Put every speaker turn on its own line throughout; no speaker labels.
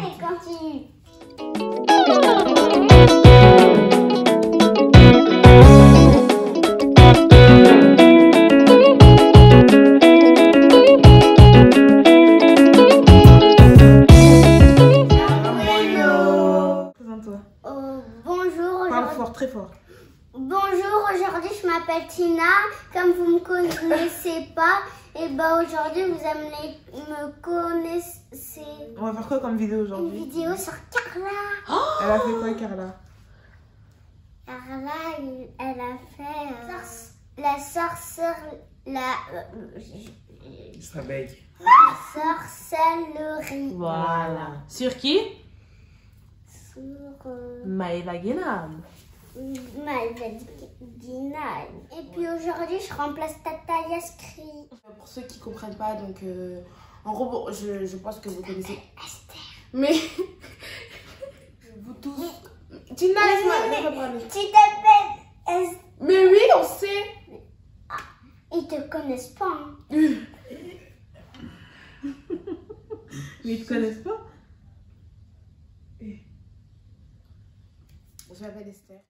Allez, continue.
Présente-toi.
Bonjour,
Parle fort, très fort.
bonjour, aujourd'hui je m'appelle Tina. Comme vous ne me connaissez pas, et ben aujourd'hui vous allez me connaissez.
On va faire quoi comme vidéo
Une
aujourd'hui?
vidéo sur Carla.
Elle a fait quoi, Carla?
Carla, elle a fait la sorcière, la
S'abeille.
sorcellerie.
Voilà. Sur qui?
Sur
Maëva Guénam.
Dina. Et puis aujourd'hui je remplace Tata Yaskri.
Pour ceux qui comprennent pas, donc en gros, bon, je pense que vous connaissez. Mais vous tous. Tina, laisse-moi parler.
Tu t'appelles Esther.
Mais oui, on sait.
Ils te connaissent pas. Hein.
Mais ils te connaissent pas. Je m'appelle Esther.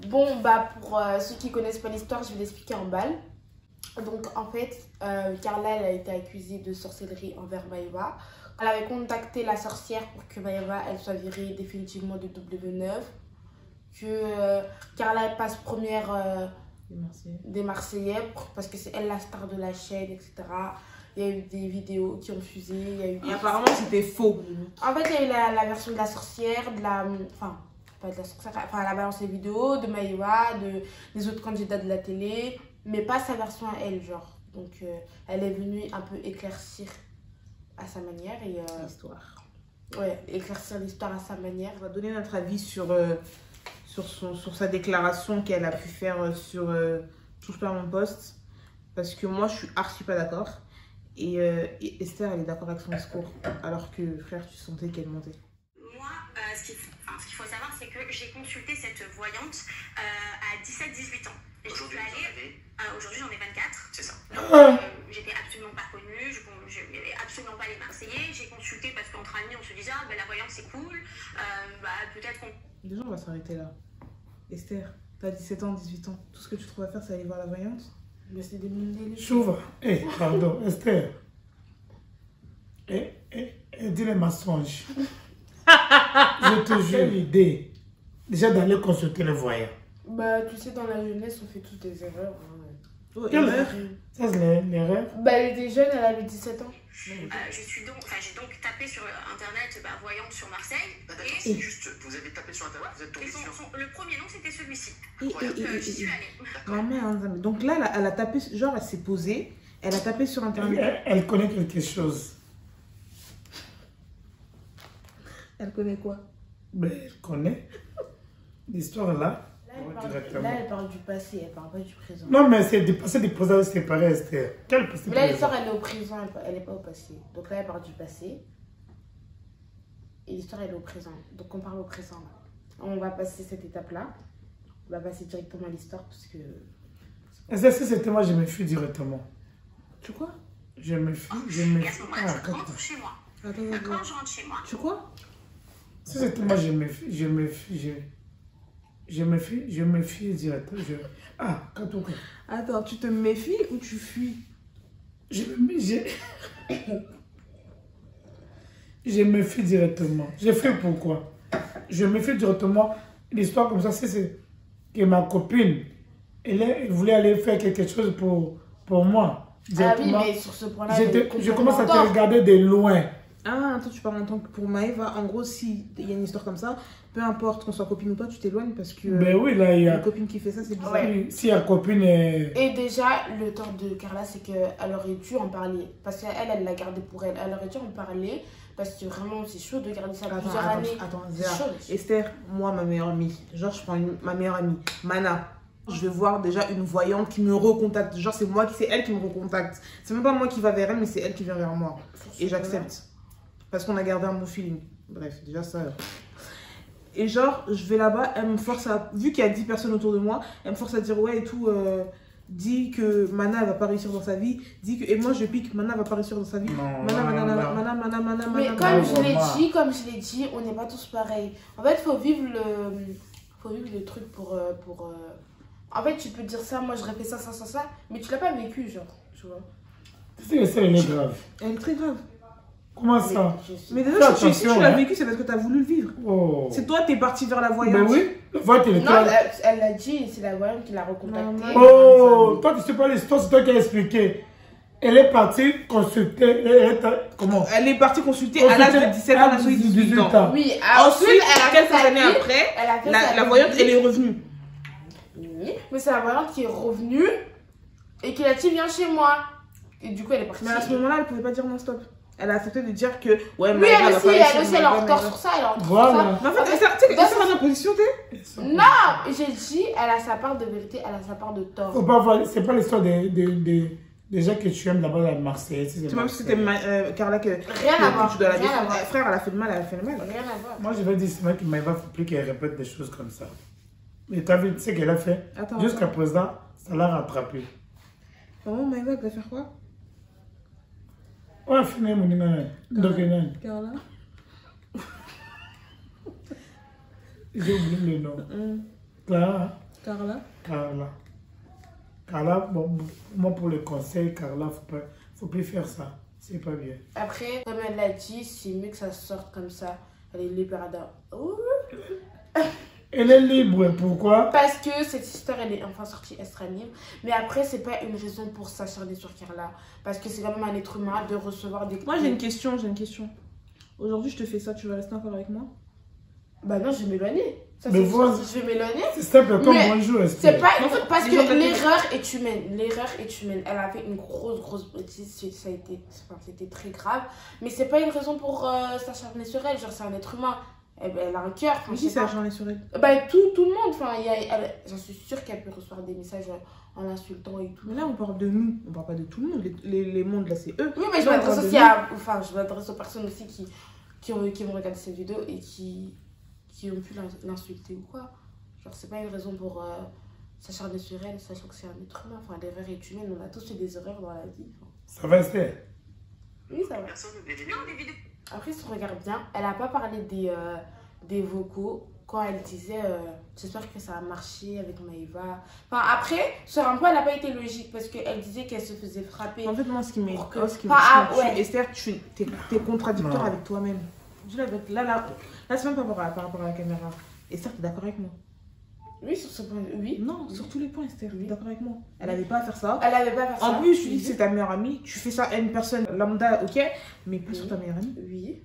Bon, bah pour ceux qui connaissent pas l'histoire, je vais l'expliquer en balle. Donc en fait, Carla elle a été accusée de sorcellerie envers Maëva. Elle avait contacté la sorcière pour que Maëva elle soit virée définitivement de W9. Que Carla elle passe première des Marseillais parce que c'est elle la star de la chaîne, etc. Il y a eu des vidéos qui ont fusé. Il y a eu...
Et apparemment, c'était faux.
En fait, il y a eu la version de la sorcière, de la... Enfin, pas de la sorcière, enfin, elle a balancé les vidéos de Maëva, des autres candidats de la télé, mais pas sa version à elle, genre. Donc, elle est venue un peu éclaircir à sa manière et...
L'histoire.
Ouais, éclaircir l'histoire à sa manière.
On va donner notre avis sur sa déclaration qu'elle a pu faire sur Touche pas à mon poste. Parce que moi, je suis archi pas d'accord. Et Esther, elle est d'accord avec son discours. Alors que, frère, tu sentais qu'elle montait.
Moi, ce qu'il faut savoir, c'est que j'ai consulté cette voyante à 17-18 ans. Aujourd'hui, j'en ai 24. C'est ça. Donc, j'étais absolument pas connue, je n'avais absolument pas les Marseillais. J'ai consulté parce qu'entre amis, on se disait, ah, ben, la voyante, c'est cool. Peut-être qu'on...
Déjà, on va s'arrêter là. Esther, t'as 17 ans, 18 ans. Tout ce que tu trouves à faire, c'est aller voir la voyante.
Mais c'est des mondes.
S'ouvre. Pardon, Esther. Dis les mensonges. Je te jure l'idée. Déjà d'aller consulter le voyant.
Bah, tu sais, dans la jeunesse, on fait tous des erreurs. Hein.
Oh,
Quelle
erreur.
Ça, c'est l'erreur.
Bah, elle était jeune, elle avait 17 ans.
j'ai donc tapé sur internet voyante sur Marseille.
D'accord, c'est juste, vous avez tapé sur internet, vous êtes tombé
Et
sur...
le premier nom, c'était celui-ci. J'y
Et-
suis allée.
Non, mais, hein, donc là, elle a tapé, genre, elle s'est posée, elle a tapé sur internet.
Elle connaît quelque chose.
Elle connaît quoi?
Mais elle connaît l'histoire là.
Là, elle parle du passé, elle parle pas du présent.
Non, mais c'est dépassé des présents séparés, Esther. Quel passé
Mais là,
présent?
l'histoire, elle est au présent, elle est pas au passé. Donc là, elle parle du passé. Et l'histoire, elle est au présent. Donc on parle au présent. Là. On va passer cette étape-là. On va passer directement à l'histoire parce que...
Esther, si c'était moi, je me fuis directement.
Tu quoi?
Je me fuis.
Et à ce moment-là, je
attends.
rentre chez moi.
Attends.
Quand je rentre chez moi,
Tu quoi?
Si c'était moi, je me fuis directement. Quand on...
Attends, tu te méfies ou tu fuis?
Je me fuis directement. J'ai fait pourquoi? Je me fuis directement. L'histoire comme ça, c'est que ma copine, elle voulait aller faire quelque chose pour moi.
Ah oui, mais sur ce point-là,
Je commence à te regarder de loin.
Ah, toi tu parles en tant que pour Maëva. En gros, si il y a une histoire comme ça, peu importe qu'on soit copine ou pas, tu t'éloignes parce que
Ben oui, là, il y a...
une copine qui fait ça, c'est bizarre.
Ouais.
Si la copine est...
Et déjà, le tort de Carla, c'est qu'elle aurait dû en parler. Parce qu'elle l'a gardé pour elle. Elle aurait dû en parler parce que vraiment, c'est chaud de garder ça plusieurs années.
Attends,
C'est
Zéa.
chaud.
Esther, moi, ma meilleure amie. Genre, je prends ma meilleure amie, Mana. Je vais voir déjà une voyante qui me recontacte. Genre, c'est elle qui me recontacte. C'est même pas moi qui va vers elle, mais c'est elle qui vient vers moi. Et j'accepte. Parce qu'on a gardé un bon feeling. Bref, déjà ça. Et genre, je vais là-bas, elle me force à... Vu qu'il y a 10 personnes autour de moi, elle me force à dire ouais et tout. dit que Mana va pas réussir dans sa vie, dit que et moi je pique, Mana va pas réussir dans sa vie. Mana.
Mais comme je l'ai dit, on n'est pas tous pareils. En fait, faut vivre le truc pour. En fait, tu peux dire ça, moi j'aurais fait ça, mais tu l'as pas vécu, genre, tu vois.
Tu sais, ça, elle est grave.
Elle est très grave.
Comment ça?
Mais déjà, si tu l'as vécu, c'est parce que tu as voulu le vivre.
Oh.
C'est toi, t'es parti vers la voyante.
Ben oui, la voyante, elle est
non, elle l'a dit, c'est la voyante qui l'a recontactée.
Oh, toi, tu sais pas l'histoire, c'est toi qui as expliqué. Elle est partie consulter. Comment?
Elle est partie consulter à l'âge de 17 ans, à 18 ans.
Oui,
ensuite, quelques années après, la voyante, elle est revenue.
Oui, mais c'est la voyante qui est revenue et qui a dit viens chez moi. Et du coup, elle est partie.
Mais à ce moment-là, elle pouvait pas dire non stop. Elle a accepté de dire que ouais,
oui, elle aussi, elle a encore sur ça, elle a encore
voilà.
ça.
Mais en fait, tu sais, c'est pas dans position, t'es.
Non, j'ai dit, elle a sa part de vérité, elle a sa part de tort.
Faut pas voir, c'est pas l'histoire des gens que tu aimes là-bas à Marseille.
Tu vois, c'était Carla que.
Rien à voir.
Tu dois la dire. Frère, elle a fait le mal, elle a fait le mal.
Rien à voir.
Moi, je vais dire, c'est moi qui m'en va, faut plus qu'elle répète des choses comme ça. Mais t'as vu, tu sais qu'elle a fait. Jusqu'à présent, ça l'a rattrapé.
Maman, Maëva, elle va faire quoi?
Ouais, finir mon nom.
Carla.
J'ai oublié le nom. Carla, bon, moi pour le conseil, Carla, faut plus faire ça. C'est pas bien.
Après, comme elle l'a dit, c'est mieux que ça sorte comme ça. Elle est libre
Elle est libre, pourquoi?
Parce que cette histoire, elle est enfin sortie, elle sera libre. Mais après, c'est pas une raison pour s'acharner sur Carla. Parce que c'est quand même un être humain de recevoir des...
Moi, j'ai une question. Aujourd'hui, je te fais ça, tu vas rester encore avec moi?
Bah non, je vais m'éloigner. Ça,
mais
c'est si je vais m'éloigner.
C'est simple comme bonjour.
C'est pas... Parce que l'erreur est humaine. L'erreur est humaine. Elle a fait une grosse bêtise. C'était très grave. Mais c'est pas une raison pour s'acharner sur elle. Genre, c'est un être humain. Elle a un cœur.
Mais qui s'est acharné sur elle?
Bah, tout le monde. Enfin, j'en suis sûre qu'elle peut recevoir des messages en l'insultant et tout.
Mais là, on parle de nous. On parle pas de tout le monde. Les mondes, là, c'est eux.
Oui, mais je m'adresse aussi à... Enfin, je m'adresse aux personnes aussi qui vont regarder cette vidéo et qui ont pu l'insulter ou quoi. Genre, c'est pas une raison pour s'acharner sur elle, sachant que c'est un être humain. Enfin, l'erreur est humaine. On a tous fait des erreurs dans la vie. Enfin.
Ça va, Esther?
Oui, ça va. Après, si on regarde bien, elle a pas parlé des vocaux quand elle disait j'espère que ça a marché avec Maëva. Enfin, après, sur un point, elle n'a pas été logique parce qu'elle disait qu'elle se faisait frapper.
En fait, moi, ce qui m'est Esther, tu es contradictoire avec toi-même. Là, c'est même pas par rapport à la caméra. Esther, tu es d'accord avec moi?
Oui, sur ce point, oui.
Non, sur tous les points, Esther, tu es d'accord avec moi? Elle n'avait pas à faire ça.
Elle n'avait pas à faire ça.
En plus, tu dis que c'est ta meilleure amie, tu fais ça à une personne lambda, ok, mais pas sur ta meilleure amie.
Oui.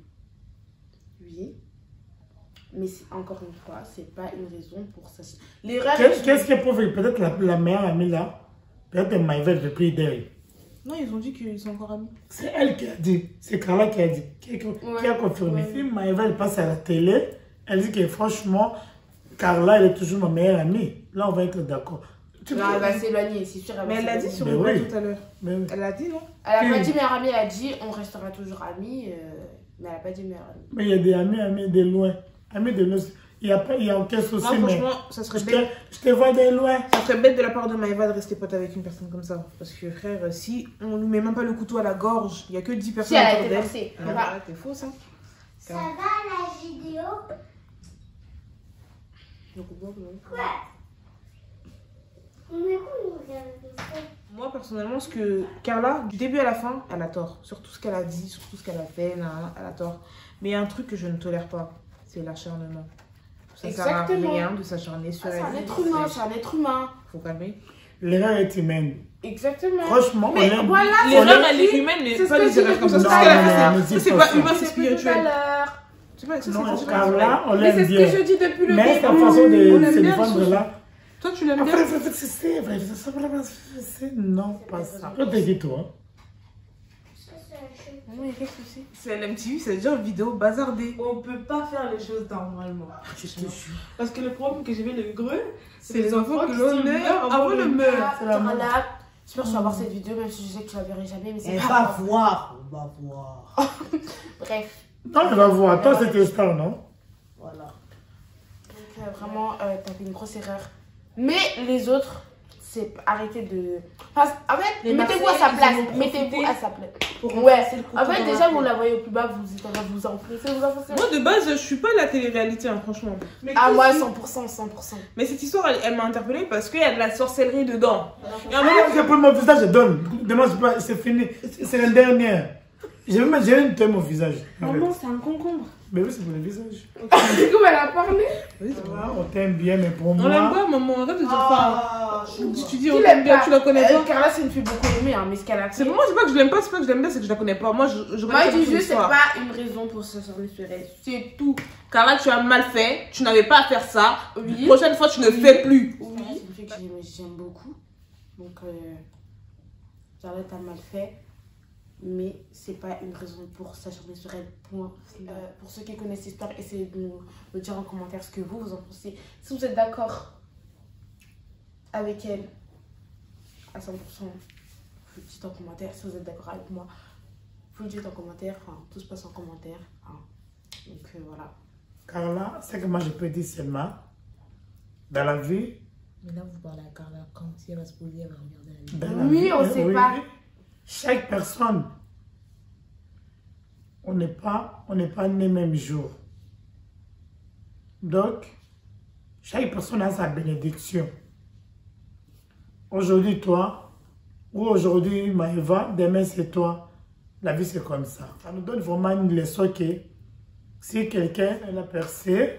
Mais encore une fois, c'est pas une raison pour ça. L'erreur.
Qu'est-ce qui prouve? Peut-être la meilleure amie là, peut-être que Maëva veut plus d'elle.
Non, ils ont dit qu'ils sont encore amis.
C'est elle qui a dit, c'est Carla qui a dit, qui a confirmé.
Ouais.
Si Maëva elle passe à la télé, elle dit que franchement, Carla elle est toujours ma meilleure amie. Là, on va être d'accord.
Non, elle va s'éloigner, c'est sûr.
Mais elle l'a dit sur le blog tout à l'heure.
Oui.
Elle l'a dit, non?
Elle a pas dit meilleure amie, elle a dit on restera toujours amis, mais elle a pas dit meilleure amie.
Mais il y a des amis de loin. Amis de loin. Il n'y a aucun souci.
Non, franchement, ça serait bête.
Je te vois de loin.
Ça serait bête de la part de Maëva de rester pote avec une personne comme ça. Parce que frère, si on lui met même pas le couteau à la gorge, il n'y a que 10 personnes
si elle a
autour
été
d'elle.
forcée.
T'es faux, ça.
Ça va la vidéo? Ouais. Mais vous regardez ça?
Moi, personnellement, ce que Carla, du début à la fin, elle a tort. Sur tout ce qu'elle a dit, sur tout ce qu'elle a fait, elle a tort. Mais il y a un truc que je ne tolère pas, c'est l'acharnement. Ça sert à rien de s'acharner sur elle.
C'est un être humain, c'est un être humain.
Faut calmer.
L'erreur est humaine.
Exactement.
Franchement,
mais
on aime.
voilà,
l'erreur, elle est humaine, mais pas les erreurs comme ça.
Non,
C'est ce qu'elle a
non,
fait. C'est pas humain, c'est spirituel.
Non, Carla, on
Mais c'est
l'aime
ce que
bien.
je dis depuis le
Mais
début.
sa façon de
On aime
se
bien
défendre
les
là.
Toi, tu l'aimes bien?
C'est vrai, non, pas ça. Toi, t'es toi.
Oui, qu'est-ce que c'est?
C'est LMTV, c'est déjà une vidéo bazardée.
On peut pas faire les choses normalement.
Je te jure.
Parce que le problème que j'ai vu le greu,
C'est les enfants que l'on meurt avant le meurtre.
Voilà. J'espère que tu vas voir cette vidéo, même si je sais que tu la verrai jamais, mais c'est
Elle
pas
va
grave.
voir. On va voir.
Bref.
Non, elle va voir. Toi, c'était star, non?
Voilà.
Donc, vraiment, t'as fait une grosse erreur. Mais les autres, c'est arrêter de... Enfin, en fait,
Les
mettez-vous à
Marseillais,
sa place.
ils vont
Mettez-vous
profiter
à sa place.
pour
Ouais,
renforcer le
en fait,
couteau
déjà,
dans
vous
la
la voyez au plus bas, vous êtes en train de vous enfoncer.
Moi, de base, je suis pas la télé-réalité, hein, franchement.
Mais
Ah, moi,
si-
100%, 100%.
Mais cette histoire, elle m'a interpellée parce qu'il y a de la sorcellerie dedans. Et en
Ah,
fait,
c'est pour mon visage, je donne. Demain, c'est fini. C'est la dernière. J'ai une thème au visage.
Maman, c'est un concombre.
Mais oui, c'est pour le visage.
Du coup, elle a parlé.
On t'aime bien, mais pour
on l'aime
moi.
pas, maman, arrête de dire ça. Tu dis, on
Qui
l'aime
l'aime
bien,
pas
tu la connais pas.
Carla, c'est une fille beaucoup aimée, hein, mais ce qu'elle a
C'est
fait.
pour moi, c'est pas que je l'aime pas, c'est pas que je l'aime bien, c'est que je la connais pas. Moi, je
Moi,
connais
je dis
son
juste, c'est
histoire.
pas une raison pour se charmer sur elle. C'est tout.
Carla, tu as mal fait, tu n'avais pas à faire ça.
Oui.
Prochaine fois, tu ne fais plus.
Oui. C'est une fille que j'aime beaucoup. Donc, Carla, t'as mal fait. Mais c'est pas une raison pour s'acharner sur elle. Point. Pour ceux qui connaissent l'histoire, essayez de me dire en commentaire ce que vous en pensez. Si vous êtes d'accord avec elle à 100%, vous le dites en commentaire. Si vous êtes d'accord avec moi, vous le dites en commentaire. Enfin, tout se passe en commentaire. Hein. Donc voilà.
Carla, c'est que moi je peux dire seulement, dans la vie.
Mais là, vous parlez à Carla quand si elle va se poser, elle va regarder la vie.
Dans la
Oui,
vie,
on sait pas.
Chaque personne, on n'est pas né même jour. Donc, chaque personne a sa bénédiction. Aujourd'hui, toi, ou aujourd'hui, Maëva, demain, c'est toi. La vie, c'est comme ça. Ça nous donne vraiment une leçon que si quelqu'un a percé,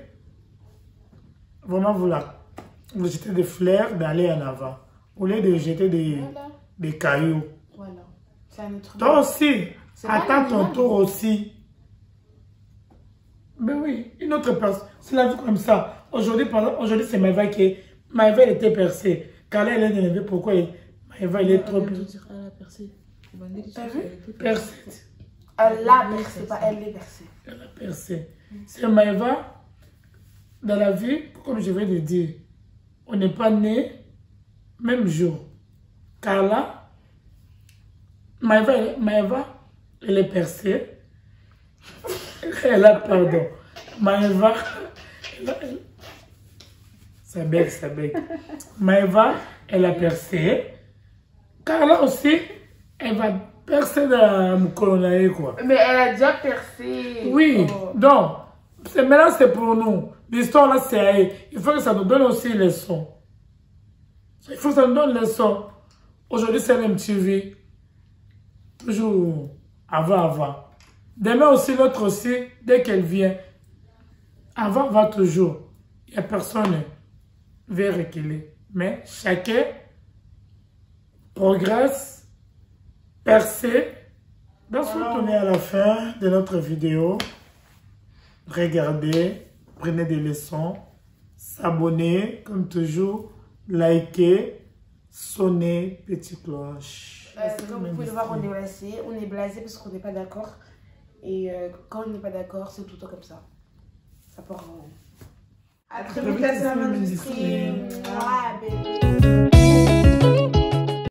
vraiment, vous jetez des fleurs, d'aller en avant. Au lieu de jeter des cailloux.
Voilà. C'est un autre.
Toi aussi,
C'est pas
attends ton
normal.
tour aussi. Mais oui, une autre personne. C'est la vie comme ça. Aujourd'hui, c'est Maëva qui... Maëva, elle était percée. Carla, elle est élevée. Pourquoi Maëva, elle est trop...
Elle a percé.
T'as vu?
Percée.
Elle l'a percé, pas elle l'est percée.
Elle a percé. C'est Maëva, dans la vie, comme je vais le dire, on n'est pas né même jour. Carla, Maëva, elle est percée. Elle a pardon. Maëva, ça bête, ça bête. Maëva, elle a percé. Carla aussi, elle va percer dans mon colonnaire, quoi.
Mais elle a déjà percé.
Oui,
Oh.
donc, maintenant c'est pour nous. L'histoire là, c'est à elle. Il faut que ça nous donne aussi une leçon. Il faut que ça nous donne une leçon. Aujourd'hui, c'est MTV. Toujours avant. Demain aussi, l'autre aussi, dès qu'elle vient. Avant va toujours. Il n'y a personne qui va reculer. Mais chacun progresse, percé. Donc, on est à la fin de notre vidéo. Regardez, prenez des leçons, s'abonnez, comme toujours, likez, sonnez, petite cloche.
Comme vous pouvez le voir, on est blasé. On est blasé parce qu'on n'est pas d'accord. Et quand on n'est pas d'accord, c'est tout le temps comme ça. Ça part en... À très vite, la semaine industrie. Bébé.